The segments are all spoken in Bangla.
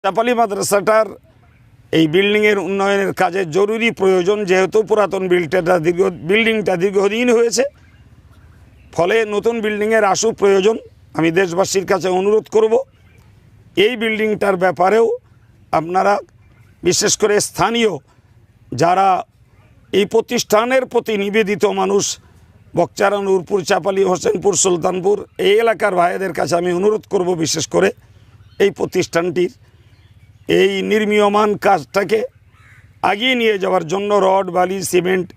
চাপালি মাদ্রাসাটার এই বিল্ডিংয়ের উন্নয়নের কাজে জরুরি প্রয়োজন, যেহেতু পুরাতন বিল্ডিংটা দীর্ঘদিন হয়েছে, ফলে নতুন বিল্ডিংয়ের আশু প্রয়োজন। আমি দেশবাসীর কাছে অনুরোধ করব এই বিল্ডিংটার ব্যাপারেও আপনারা, বিশেষ করে স্থানীয় যারা এই প্রতিষ্ঠানের প্রতি নিবেদিত মানুষ, বকচারা, নূরপুর, চাপালি, হোসেনপুর, সুলতানপুর এই এলাকার ভাইদের কাছে আমি অনুরোধ করব, বিশেষ করে এই প্রতিষ্ঠানটির এই নির্মীয়মান কাজটাকে এগিয়ে নিয়ে যাওয়ার জন্য রড, বালি, সিমেন্ট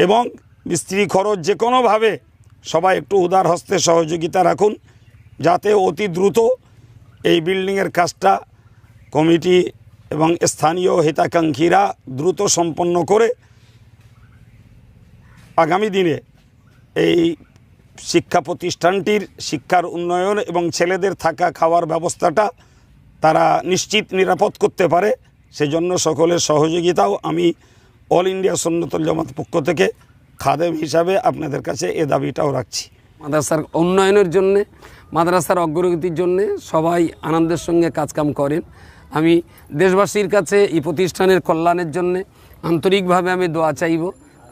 এবং মিস্ত্রি খরচ যে কোনোভাবে সবাই একটু উদার হস্তে সহযোগিতা রাখুন, যাতে অতি দ্রুত এই বিল্ডিংয়ের কাজটা কমিটি এবং স্থানীয় হিতাকাঙ্ক্ষীরা দ্রুত সম্পন্ন করে আগামী দিনে এই শিক্ষা প্রতিষ্ঠানটির শিক্ষার উন্নয়ন এবং ছেলেদের থাকা খাওয়ার ব্যবস্থাটা তারা নিশ্চিত নিরাপদ করতে পারে। সেজন্য সকলের সহযোগিতাও আমি অল ইন্ডিয়া সুন্নাতুল জামাত পক্ষ থেকে খাদেম হিসাবে আপনাদের কাছে এ দাবিটাও রাখছি। মাদ্রাসার উন্নয়নের জন্যে, মাদ্রাসার অগ্রগতির জন্যে সবাই আনন্দের সঙ্গে কাজকাম করেন। আমি দেশবাসীর কাছে এই প্রতিষ্ঠানের কল্যাণের জন্যে আন্তরিকভাবে আমি দোয়া চাইব।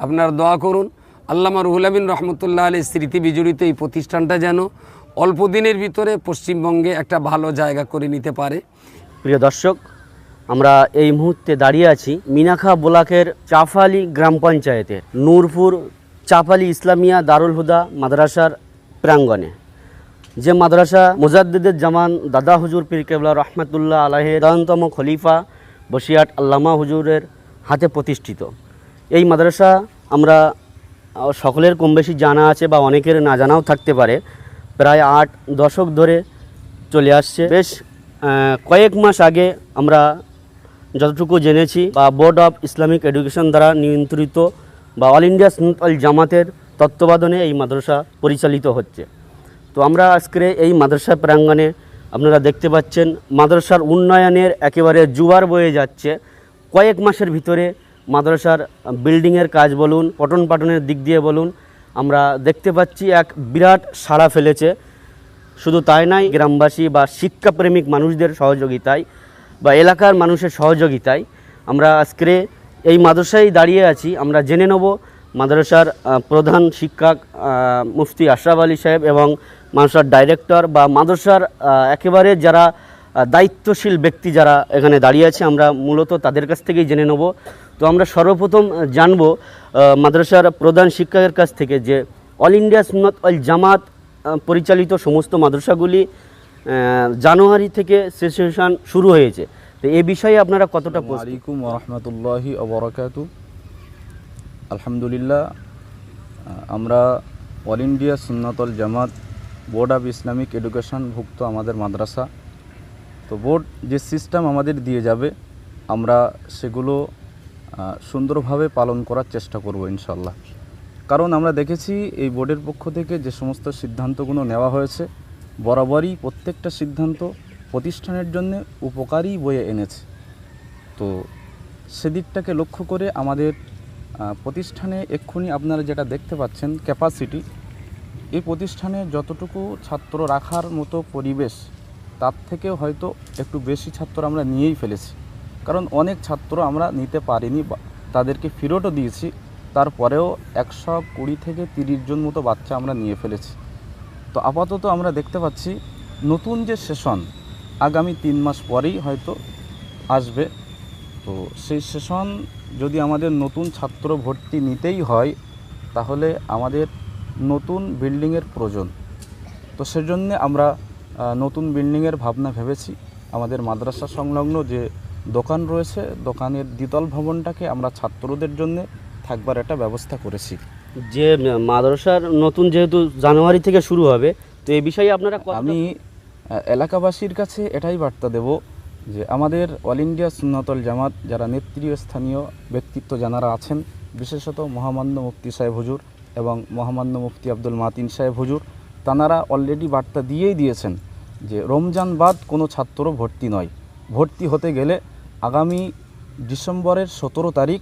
আপনারা দোয়া করুন আল্লামা রুহুল আমিন রহমতুল্লাহ আলাইহির স্মৃতি বিজড়িত এই প্রতিষ্ঠানটা যেন অল্প দিনের ভিতরে পশ্চিমবঙ্গে একটা ভালো জায়গা করে নিতে পারে। প্রিয় দর্শক, আমরা এই মুহূর্তে দাঁড়িয়ে আছি মিনাখা ব্লকের চাপালি গ্রাম পঞ্চায়েতের নূরপুর চাপালি ইসলামিয়া দারুল হুদা মাদ্রাসার প্রাঙ্গণে, যে মাদ্রাসা মুজাদ্দিদুল জামান দাদা হুজুর পীর কেবলা রহমতুল্লাহ আলাইহির দায়নতম খলিফা বসিয়াট আল্লামা হুজুরের হাতে প্রতিষ্ঠিত। এই মাদ্রাসা আমরা সকলের কম বেশি জানা আছে বা অনেকের না জানাও থাকতে পারে, প্রায় 8 দশক ধরে চলে আসছে। বেশ কয়েক মাস আগে আমরা যতটুকু জেনেছি বা বোর্ড অফ ইসলামিক এডুকেশন দ্বারা নিয়ন্ত্রিত বা অল ইন্ডিয়া সুন্নাতুল জামাতের তত্ত্বাবধানে এই মাদ্রাসা পরিচালিত হচ্ছে। তো আমরা আজকে এই মাদ্রাসা প্রাঙ্গণে আপনারা দেখতে পাচ্ছেন মাদ্রাসার উন্নয়নের একেবারে জোয়ার বয়ে যাচ্ছে। কয়েক মাসের ভিতরে মাদ্রাসার বিল্ডিংয়ের কাজ বলুন, পঠন পাঠনের দিক দিয়ে বলুন, আমরা দেখতে পাচ্ছি এক বিরাট সাড়া ফেলেছে। শুধু তাই নয়, গ্রামবাসী বা শিক্ষাপ্রেমিক মানুষদের সহযোগিতায় বা এলাকার মানুষের সহযোগিতায় আমরা আজকে এই মাদ্রাসায় দাঁড়িয়ে আছি। আমরা জেনে নেব মাদ্রাসার প্রধান শিক্ষক মুফতি আশরাফ আলী সাহেব এবং মাদ্রাসার ডাইরেক্টর বা মাদ্রাসার একেবারে যারা দায়িত্বশীল ব্যক্তি যারা এখানে দাঁড়িয়ে আছে, আমরা মূলত তাদের কাছ থেকেই জেনে নেব। তো আমরা সর্বপ্রথম জানব মাদ্রাসার প্রধান শিক্ষকের কাছ থেকে যে অল ইন্ডিয়া সুন্নাতুল জামাত পরিচালিত সমস্ত মাদ্রাসাগুলি জানুয়ারি থেকে সেশন শুরু হয়েছে, তো এই বিষয়ে আপনারা কতটা? আসসালামু আলাইকুম ওয়া রাহমাতুল্লাহি ওয়া বারাকাতুহু। আলহামদুলিল্লাহ, আমরা all India Sunnatul Jamaat board of Islamic education ভুক্ত আমাদের মাদ্রাসা। তো বোর্ড যে সিস্টেম আমাদের দিয়ে যাবে আমরা সেগুলো সুন্দরভাবে পালন করার চেষ্টা করব ইনশাআল্লাহ। কারণ আমরা দেখেছি এই বোর্ডের পক্ষ থেকে যে সমস্ত সিদ্ধান্তগুলো নেওয়া হয়েছে বরাবরই প্রত্যেকটা সিদ্ধান্ত প্রতিষ্ঠানের জন্য উপকারী বয়ে এনেছে। তো সেদিকটাকে লক্ষ্য করে আমাদের প্রতিষ্ঠানে এক্ষুনি আপনারা যেটা দেখতে পাচ্ছেন ক্যাপাসিটি, এই প্রতিষ্ঠানে যতটুকু ছাত্র রাখার মতো পরিবেশ তার থেকেও হয়তো একটু বেশি ছাত্র আমরা নিয়েই ফেলেছি। কারণ অনেক ছাত্র আমরা নিতে পারিনি, তাদেরকে ফেরতও দিয়েছি, তারপরেও 120 থেকে 30 জন মতো বাচ্চা আমরা নিয়ে ফেলেছি। তো আপাতত আমরা দেখতে পাচ্ছি নতুন যে সেশন আগামী 3 মাস পরেই হয়তো আসবে। তো সেই সেশন যদি আমাদের নতুন ছাত্র ভর্তি নিতেই হয় তাহলে আমাদের নতুন বিল্ডিংয়ের প্রয়োজন। তো সেজন্য আমরা নতুন বিল্ডিংয়ের ভাবনা ভেবেছি। আমাদের মাদ্রাসা সংলগ্ন যে দোকান রয়েছে, দোকানের দ্বিতল ভবনটাকে আমরা ছাত্রদের জন্য থাকবার একটা ব্যবস্থা করেছি। যে মাদ্রাসার নতুন যেহেতু জানুয়ারি থেকে শুরু হবে, তো এই বিষয়ে আপনারা? আমি এলাকাবাসীর কাছে এটাই বার্তা দেব যে আমাদের অল ইন্ডিয়া সুন্নাতুল জামাত যারা নেতৃস্থানীয় ব্যক্তিত্ব যারা আছেন, বিশেষত মহামান্য মুফতি সাহেব হুজুর এবং মহামান্য মুফতি আব্দুল মাতিন সাহেব হুজুর, তাঁরা অলরেডি বার্তা দিয়েই দিয়েছেন যে রমজান বাদ কোনো ছাত্র ভর্তি নয়। ভর্তি হতে গেলে আগামী ডিসেম্বরের 17 তারিখ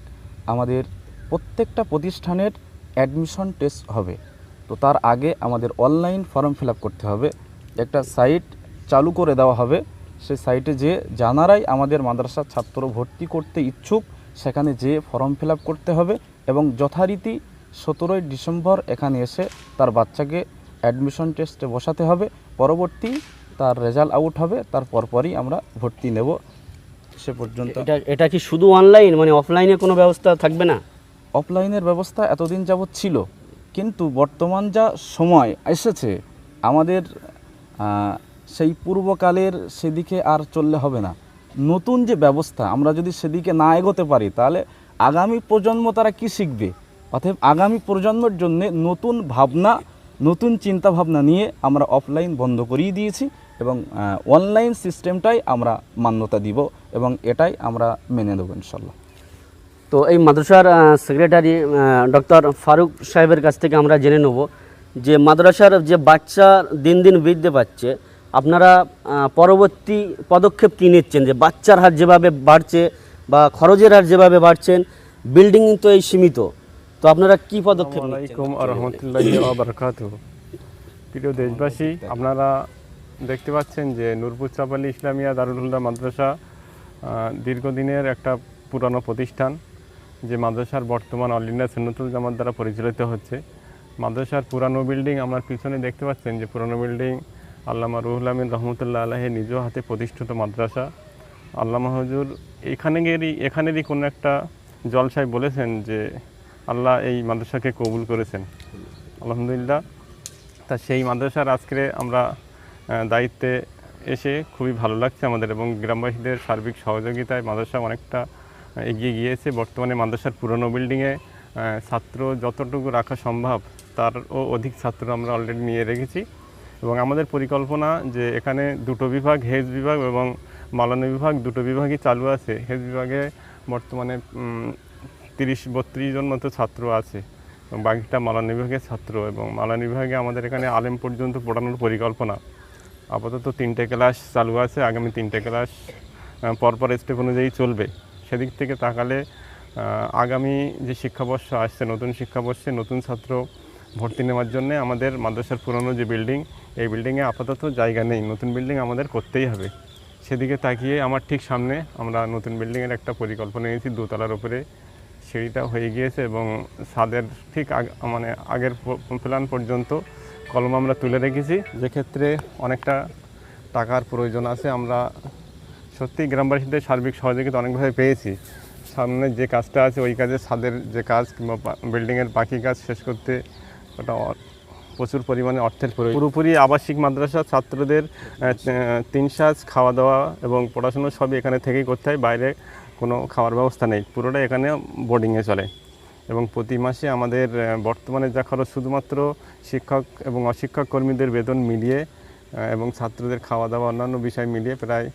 আমাদের প্রত্যেকটা প্রতিষ্ঠানের অ্যাডমিশন টেস্ট হবে। তো তার আগে আমাদের অনলাইন ফর্ম ফিল আপ করতে হবে। একটা সাইট চালু করে দেওয়া হবে, সেই সাইটে যে জানারাই আমাদের মাদ্রাসার ছাত্র ভর্তি করতে ইচ্ছুক সেখানে যেয়ে ফর্ম ফিল আপ করতে হবে এবং যথারীতি 17ই ডিসেম্বর এখানে এসে তার বাচ্চাকে অ্যাডমিশন টেস্টে বসাতে হবে। পরবর্তী তার রেজাল্ট আউট হবে, তার পরপরই আমরা ভর্তি নেব। সে পর্যন্ত এটা কি শুধু অনলাইন, মানে অফলাইনে কোনো ব্যবস্থা থাকবে না? অফলাইনের ব্যবস্থা এতদিন যাবৎ ছিল, কিন্তু বর্তমান যা সময় এসেছে আমাদের সেই পূর্বকালের সেদিকে আর চললে হবে না। নতুন যে ব্যবস্থা, আমরা যদি সেদিকে না এগোতে পারি তাহলে আগামী প্রজন্ম তারা কি শিখবে? অতএব আগামী প্রজন্মের জন্য নতুন ভাবনা, নতুন চিন্তাভাবনা নিয়ে আমরা অফলাইন বন্ধ করিয়ে দিয়েছি এবং অনলাইন সিস্টেমটাই আমরা মান্যতা দিব এবং এটাই আমরা মেনে নেব ইনশাল্লাহ। তো এই মাদ্রাসার সেক্রেটারি ডক্টর ফারুক সাহেবের কাছ থেকে আমরা জেনে নেব যে মাদ্রাসার যে বাচ্চা দিন দিন বৃদ্ধি পাচ্ছে, আপনারা পরবর্তী পদক্ষেপ কী নিচ্ছেন? যে বাচ্চার হার যেভাবে বাড়ছে বা খরচের হার যেভাবে বাড়ছেন, বিল্ডিং তো এই সীমিত, তো আপনারা কি পদক্ষেপ নিচ্ছেন? আসসালামু আলাইকুম ওয়া রাহমাতুল্লাহি ওয়া বারাকাতুহু। প্রিয় দেশবাসী, আপনারা দেখতে পাচ্ছেন যে নূরপুর চাপালি ইসলামিয়া দারুল হুদা মাদ্রাসা দীর্ঘদিনের একটা পুরানো প্রতিষ্ঠান, যে মাদ্রাসার বর্তমান অল ইন্ডিয়া সুন্নাতুল জামাত দ্বারা পরিচালিত হচ্ছে। মাদ্রাসার পুরানো বিল্ডিং আপনার পিছনে দেখতে পাচ্ছেন, যে পুরানো বিল্ডিং আল্লামা রুহুল আমিন রহমতুল্লাহ আলাইহি নিজ হাতে প্রতিষ্ঠিত মাদ্রাসা। আল্লামা হুজুর এখানেরই কোনো একটা জলসায় বলেছেন যে আল্লাহ এই মাদ্রাসাকে কবুল করেছেন, আলহামদুলিল্লাহ। তা সেই মাদ্রাসার আজকে আমরা দায়িত্বে এসে খুবই ভালো লাগছে আমাদের, এবং গ্রামবাসীদের সার্বিক সহযোগিতায় মাদ্রাসা অনেকটা এগিয়ে গিয়েছে। বর্তমানে মাদ্রাসার পুরনো বিল্ডিংয়ে ছাত্র যতটুকু রাখা সম্ভব তারও অধিক ছাত্র আমরা অলরেডি নিয়ে রেখেছি, এবং আমাদের পরিকল্পনা যে এখানে দুটো বিভাগ, হেজ বিভাগ এবং মালানা বিভাগ, দুটো বিভাগই চালু আছে। হেজ বিভাগে বর্তমানে 30-32 জন মতো ছাত্র আছে এবং বাকিটা মালানা বিভাগের ছাত্র, এবং মালানা বিভাগে আমাদের এখানে আলেম পর্যন্ত পড়ানোর পরিকল্পনা। আপাতত 3টে ক্লাস চালু আছে, আগামী 3টে ক্লাস পরপর স্টেপ অনুযায়ী চলবে। সেদিক থেকে তাকালে আগামী যে শিক্ষাবর্ষ আসছে, নতুন শিক্ষাবর্ষে নতুন ছাত্র ভর্তি নেওয়ার জন্য আমাদের মাদ্রাসার পুরনো যে বিল্ডিং, এই বিল্ডিংয়ে আপাতত জায়গা নেই, নতুন বিল্ডিং আমাদের করতেই হবে। সেদিকে তাকিয়ে আমার ঠিক সামনে আমরা নতুন বিল্ডিংয়ের একটা পরিকল্পনা নিয়েছি। 2তলার উপরে সিঁড়িটা হয়ে গিয়েছে এবং ছাদের ঠিক মানে আগের প্ল্যান পর্যন্ত কলম আমরা তুলে রেখেছি, যেক্ষেত্রে অনেকটা টাকার প্রয়োজন আছে। আমরা সত্যি গ্রামবাসীদের সার্বিক সহযোগিতা অনেকভাবে পেয়েছি। সামনে যে কাজটা আছে ওই কাজে, ছাদের যে কাজ কিংবা বিল্ডিংয়ের বাকি কাজ শেষ করতে ওটা প্রচুর পরিমাণে অর্থের প্রয়োজন। পুরোপুরি আবাসিক মাদ্রাসা, ছাত্রদের 3 সাঁজ খাওয়া দাওয়া এবং পড়াশুনো সবই এখানে থেকেই করতে হয়, বাইরে কোনো খাওয়ার ব্যবস্থা নেই, পুরোটা এখানে বোর্ডিংয়ে চলে। এবং প্রতি মাসে আমাদের বর্তমানে যা খরচ, শুধুমাত্র শিক্ষক এবং অশিক্ষক কর্মীদের বেতন মিলিয়ে এবং ছাত্রদের খাওয়া দাওয়া অন্যান্য বিষয় মিলিয়ে প্রায়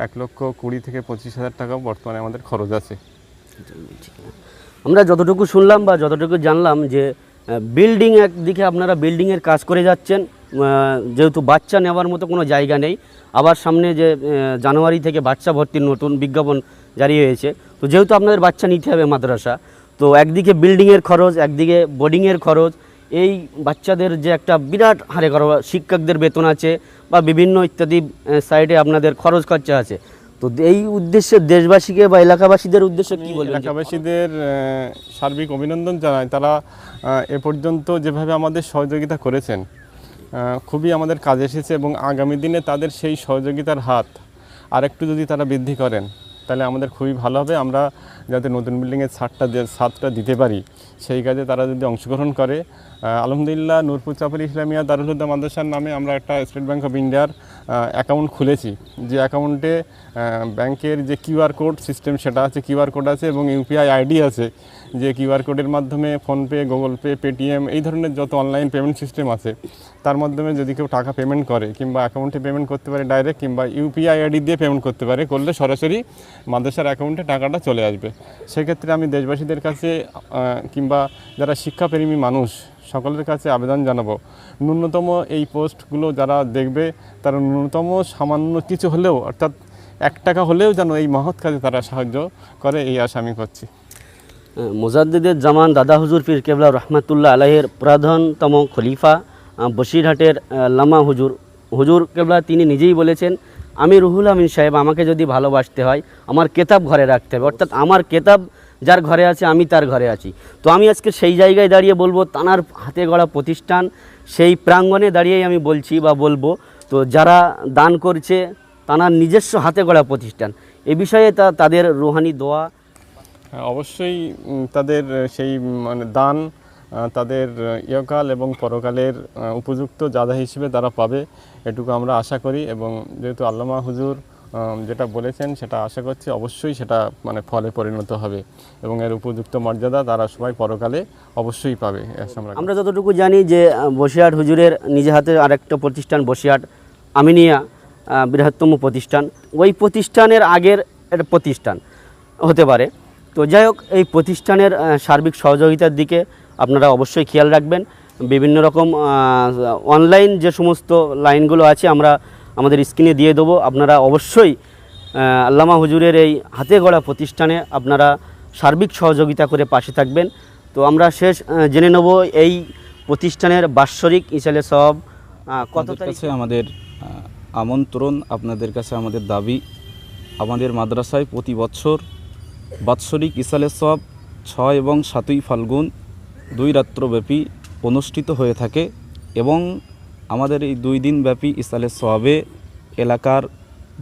1,20,000 থেকে 25,000 টাকা বর্তমানে আমাদের খরচ আছে। আমরা যতটুকু শুনলাম বা যতটুকু জানলাম যে বিল্ডিং, একদিকে আপনারা বিল্ডিংয়ের কাজ করে যাচ্ছেন, যেহেতু বাচ্চা নেওয়ার মতো কোনো জায়গা নেই, আবার সামনে যে জানুয়ারি থেকে বাচ্চা ভর্তির নতুন বিজ্ঞাপন জারি হয়েছে, তো যেহেতু আপনাদের বাচ্চা নিতে হবে মাদ্রাসা, তো একদিকে বিল্ডিংয়ের খরচ, একদিকে বোর্ডিংয়ের খরচ, এই বাচ্চাদের যে একটা বিরাট হারে খরচ, শিক্ষকদের বেতন আছে বা বিভিন্ন ইত্যাদি সাইডে আপনাদের খরচ খরচা আছে। তো এই উদ্দেশ্যে দেশবাসীকে বা এলাকাবাসীদের উদ্দেশ্যে কী বলবেন? এলাকাবাসীদের সার্বিক অভিনন্দন জানাই। তারা এ পর্যন্ত যেভাবে আমাদের সহযোগিতা করেছেন খুবই আমাদের কাজে এসেছে, এবং আগামী দিনে তাদের সেই সহযোগিতার হাত আরেকটু যদি তারা বৃদ্ধি করেন তাহলে আমাদের খুবই ভালো হবে। আমরা যাতে নতুন বিল্ডিংয়ের ছাদটা দিতে পারি, সেই কাজে তারা যদি অংশগ্রহণ করে। আলহামদুলিল্লাহ, নূরপুর চাপালি ইসলামিয়া দারুল হুদা মাদ্রাসার নামে আমরা একটা স্টেট ব্যাংক অফ ইন্ডিয়ার অ্যাকাউন্ট খুলেছি, যে অ্যাকাউন্টে ব্যাংকের যে কিউআর কোড সিস্টেম সেটা আছে, কিউআর কোড আছে এবং ইউপিআই আইডি আছে, যে কিউআর কোডের মাধ্যমে ফোনপে, গুগল পে, পেটিএম এই ধরনের যত অনলাইন পেমেন্ট সিস্টেম আছে তার মাধ্যমে যদি কেউ টাকা পেমেন্ট করে কিংবা অ্যাকাউন্টে পেমেন্ট করতে পারে ডাইরেক্ট, কিংবা ইউপিআই আইডি দিয়ে পেমেন্ট করতে পারে, করলে সরাসরি মাদ্রাসার অ্যাকাউন্টে টাকাটা চলে আসবে। সেক্ষেত্রে আমি দেশবাসীদের কাছে কিংবা যারা শিক্ষাপ্রেমী মানুষ সকলের কাছে আবেদন জানাবো, ন্যূনতম এই পোস্টগুলো যারা দেখবে তারা ন্যূনতম সামান্য কিছু হলেও, অর্থাৎ 1 টাকা হলেও যেন এই মহৎ কাজে তারা সাহায্য করে, এই আশা আমি করছি। মুজাদ্দিদের জামান দাদা হুজুর পীর কেবলা রহমাতুল্লাহ আলাইহির প্রধানতম খলিফা বসিরহাটের লামা হুজুর কেবলা তিনি নিজেই বলেছেন আমি রুহুল আমিন সাহেব, আমাকে যদি ভালোবাসতে হয় আমার কেতাব ঘরে রাখতে হবে, অর্থাৎ আমার কেতাব যার ঘরে আছে আমি তার ঘরে আছি। তো আমি আজকে সেই জায়গায় দাঁড়িয়ে বলবো তানার হাতে গড়া প্রতিষ্ঠান, সেই প্রাঙ্গণে দাঁড়িয়েই আমি বলছি বা বলবো। তো যারা দান করছে তানার নিজস্ব হাতে গড়া প্রতিষ্ঠান, এ বিষয়ে তাদের রুহানি দোয়া। হ্যাঁ, অবশ্যই তাদের সেই মানে দান তাদের ইহকাল এবং পরকালের উপযুক্ত জাদা হিসেবে তারা পাবে, এটুকু আমরা আশা করি। এবং যেহেতু আল্লামা হুজুর যেটা বলেছেন সেটা আশা করছি অবশ্যই সেটা মানে ফলে পরিণত হবে এবং এর উপযুক্ত মর্যাদা তারা সবাই পরকালে অবশ্যই পাবে। আমরা যতটুকু জানি যে বসিরহাট হুজুরের নিজে হাতে আরেকটা প্রতিষ্ঠান বসিরহাট আমিনিয়া, বৃহত্তম প্রতিষ্ঠান, ওই প্রতিষ্ঠানের আগের একটা প্রতিষ্ঠান হতে পারে। তো যাই হোক, এই প্রতিষ্ঠানের সার্বিক সহযোগিতার দিকে আপনারা অবশ্যই খেয়াল রাখবেন। বিভিন্ন রকম অনলাইন যে সমস্ত লাইনগুলো আছে আমরা আমাদের স্ক্রিনে দিয়ে দেবো, আপনারা অবশ্যই আল্লামা হুজুরের এই হাতে গড়া প্রতিষ্ঠানে আপনারা সার্বিক সহযোগিতা করে পাশে থাকবেন। তো আমরা শেষ জেনে নেব এই প্রতিষ্ঠানের বাৎসরিক ইসালে সওয়াব কত তারিখে। আমাদের আমন্ত্রণ, আপনাদের কাছে আমাদের দাবি, আমাদের মাদ্রাসায় প্রতি বছর বাৎসরিক ইসালে সওয়াব 6 এবং 7 ফাল্গুন 2 রাত্রব্যাপী অনুষ্ঠিত হয়ে থাকে এবং আমাদের এই 2 দিন ব্যাপী ইসালে সওয়াবে এলাকার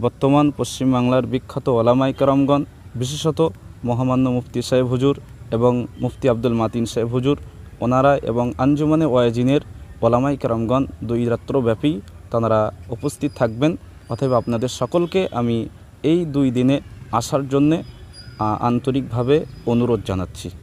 বর্তমান পশ্চিমবাংলার বিখ্যাত ওলামায়ে কেরামগণ, বিশেষত মহামান্য মুফতি সাহেব হুজুর এবং মুফতি আব্দুল মাতিন সাহেব হুজুর, ওনারা এবং আঞ্জুমানে ওয়াজিনের ওলামায়ে কেরামগণ 2 রাত্রব্যাপী তাঁরা উপস্থিত থাকবেন। অতএব আপনাদের সকলকে আমি এই 2 দিনে আসার জন্যে আন্তরিকভাবে অনুরোধ জানাচ্ছি।